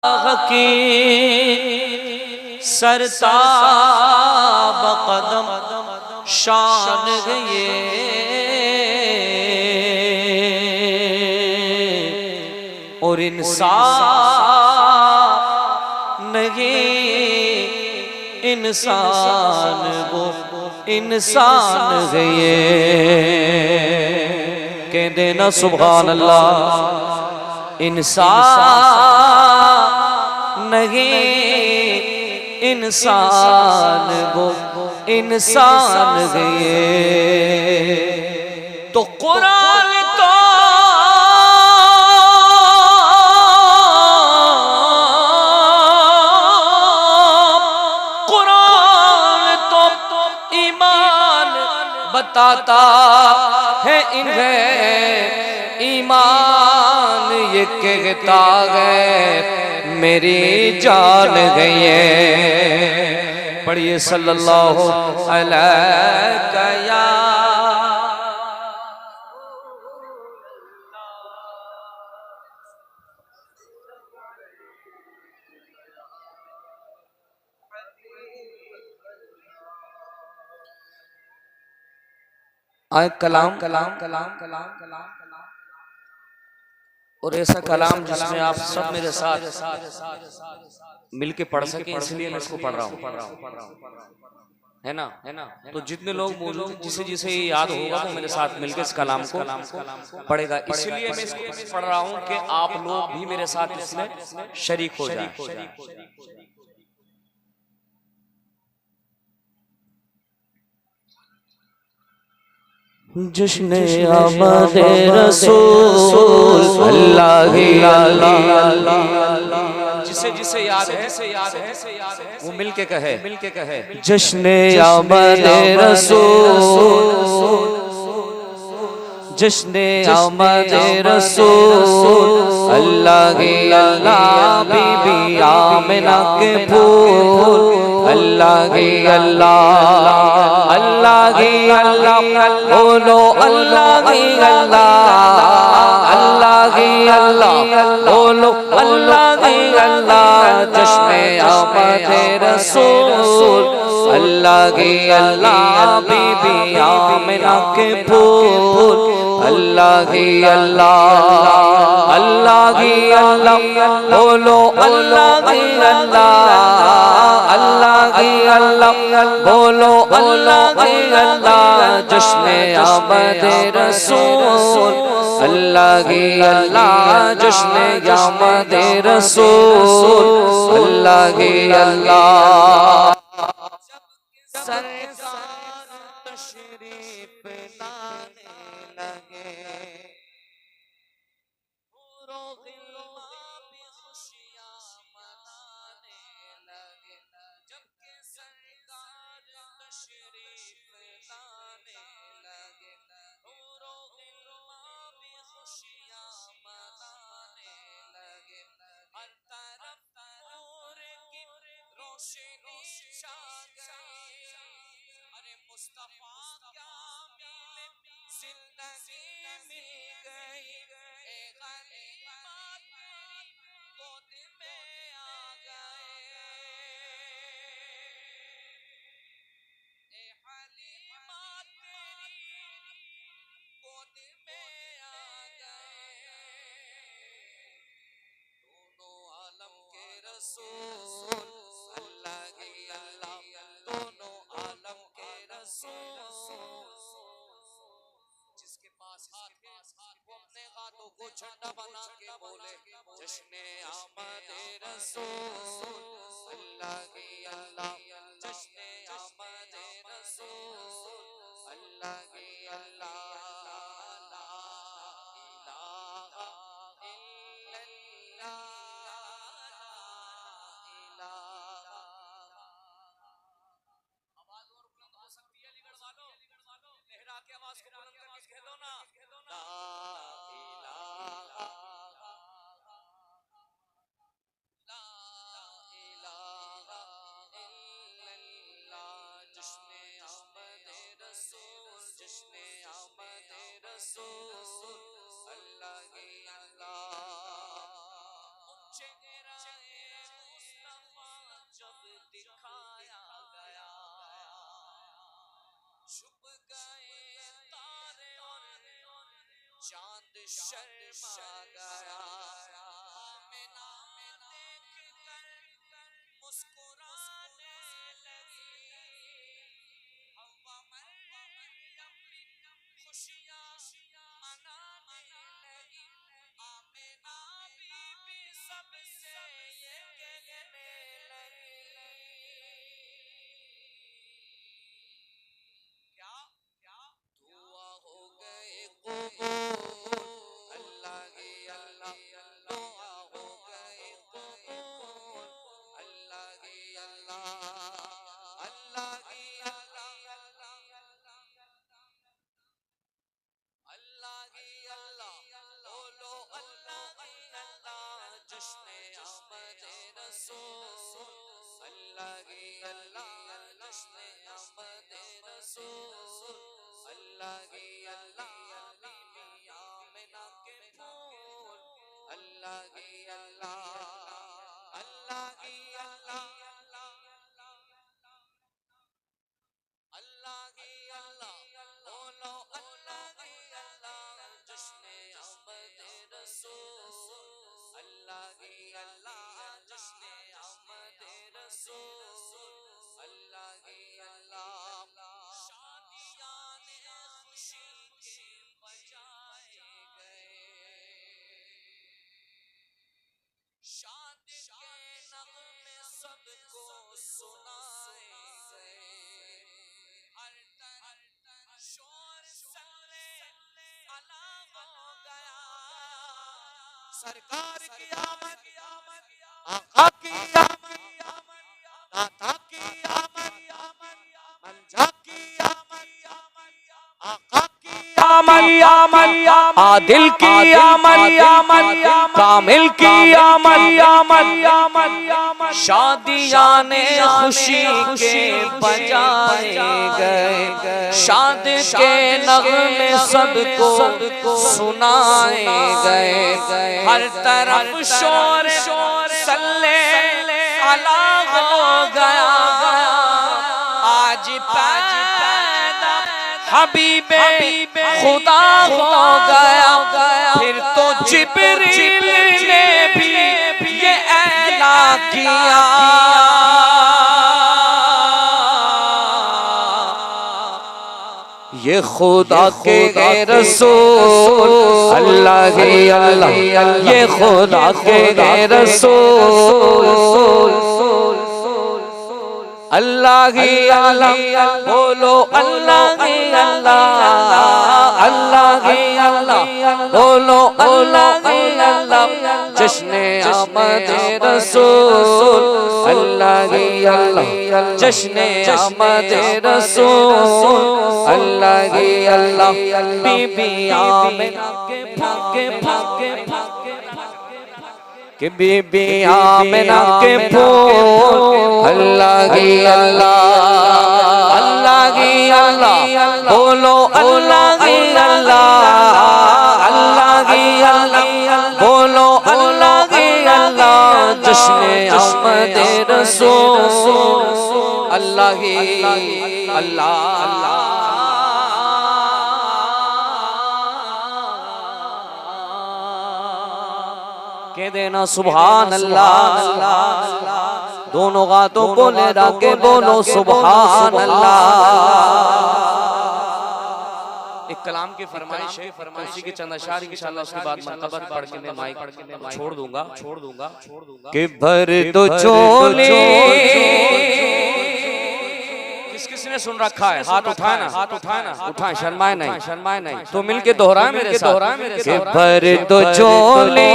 की सरताब कदम शान गए और इंसान नहीं इंसान वो इंसान गए। कह देना सुभान अल्लाह। इंसान नहीं इंसान वो इंसान गए। तो कुरान तो ईमान बताता है इन्हें, ईमान ये कहता है मेरी जान गई है। पढ़िए सल्लल्लाहु अलैहि या आए कलाम कलाम कलाम कलाम कलाम और ऐसा कलाम जिसमें आप सब मेरे साथ मिलके पढ़ सके, इसलिए मैं इसको पढ़ रहा हूँ, है ना। तो जितने लोग मौजूद जिसे जिसे याद होगा वो मेरे साथ मिलके इस कलाम को पढ़ेगा। इसलिए मैं इसको पढ़ रहा हूँ कि आप लोग भी मेरे साथ इसमें शरीक हो जाएं। जश्न आमद रसूल अल्लाह जिसे जिसे याद है वो मिलके कहे जश्न आमद रसूल जश्न आमद रसूल अल्लाह बीबी आमिना के फूल अल्लाह अल्लाह अल्लाह अल्लाह बोलो अल्लाह अल्लाह अल्लाह अल्लाह बोलो अल्लाह अल्लाह। जश्न आमद रसूल अल्लाह अल्लाह बीबी आमिना के फूल अल्लाह अल्लाह अल्लाह अल्लाह बोलो अल्लाह अल्लाह अल्लाह अल्लाह बोलो अल्लाह अल्लाह। जश्न आमद रसूल अल्लाह अल्लाह जश्न आमद रसूल अल्लाह अल्लाह। तशरीफ लाने लगे खुशियां मनाने लगे जबकि सरकार तशरीफ लाने लगे खुशियां मनाने लगे हर तरफ नूर की रोशनी छा गई। अरे मुस्तफा क्या मिले जिंदगी मिल गई ए गलीमा तेरी गोद में आ गए ए हलीमा तेरी गोद में आ गए। दोनों आलम के रसूल अल्लाह अल्लाह दोनों आलम के रसूल। जिसके पास हाथ है वो अपने हाथों को झंडा बना के बोले जश्न आमद रसूल अल्लाह अल्लाह जश्न आमद रसूल अल्लाह अल्लाह। के आवाज को बुलंद करके कह दो ना ला इलाहा ला इलाहा इल्लल्लाह जब दिखाया गया, छुप गए तारे और चांद शर्मा गया। आमिना देख कर मुस्कुराने लगी, हव्वा मरियम भी खुशियां मनाने लगी। आमिना बीबी सबसे ये कहने लगी, क्या दुआ हो गए कबूल, अल्लाह की अल्लाह दुआ हो गए कबूल, अल्लाह की अल्लाह, अल्लाह की अल्लाह, अल्लाह की अल्लाह, बोलो अल्लाह की अल्लाह, जश्ने आमदे रसूल, अल्लाह की अल्लाह, जश्ने आमदे रसूल, अल्लाह की अल्लाह, बीबी आमिना के फूल, अल्लाह की अल्लाह, अल्लाह की अल्लाह, अल्लाह की अल्लाह, बोलो अल्लाह की अल्लाह, जश्ने आमदे रसूल, अल्लाह की अल्लाह, जश्ने आमदे रसूल, अल्लाह की अल्लाह। शादियां ने खुशी के बजाए गए, शादी के नगमे सबको सुनाए गए, हर तरफ शोर सल्ले अला हो गया। सरकार की आमद, आका की आमद, दाता की आमद, मंजा की आमद, आका की आमद, आदिल की आमद, कामिल की आमद, शादियां ने खुशी के बजाए गए, शादी के नगमे सबको सुनाए गए, हर तरफ शोर सल्ले अला हो गया। आज पैदा हबीबे खुदा हो गया, फिर तो जिब्रील ने भी ये ऐला किया, ये खुदा के रसूल, अल्लाह के अल्लाह, ये खुदा के रसूल, अल्लाह की अल्लाह, बोलो अल्लाह की अल्लाह, अल्लाह की अल्लाह, बोलो अल्लाह की अल्लाह, जश्ने आमदे रसूल, अल्लाह की अल्लाह, जश्ने आमदे रसूल, अल्लाह की अल्लाह, बीबी आमिना के भागे भागे कि बीबी आमिना के फूल, अल्लाह की अल्लाह, अल्लाह की अल्लाह, बोलो अल्लाह की अल्लाह, अल्लाह की अल्लाह, बोलो अल्लाह की अल्लाह, जश्ने आमदे रसूल, अल्लाह की अल्लाह, के देना सुभान अल्लाह, दोनों गातों को ले के बोलो सुभान अल्लाह। एक कलाम की फरमाइश है, उसी के चंद अशार इंशाअल्लाह उसके बाद मरतबत पढ़ के मैं माइक छोड़ दूंगा कि भर तो चोले। किसने सुन रखा है? हाथ उठाए ना, हाथ उठाए ना, उठाए, शर्माए नहीं, तो मिलके दोहराए मेरे साथ, भर तो चोले।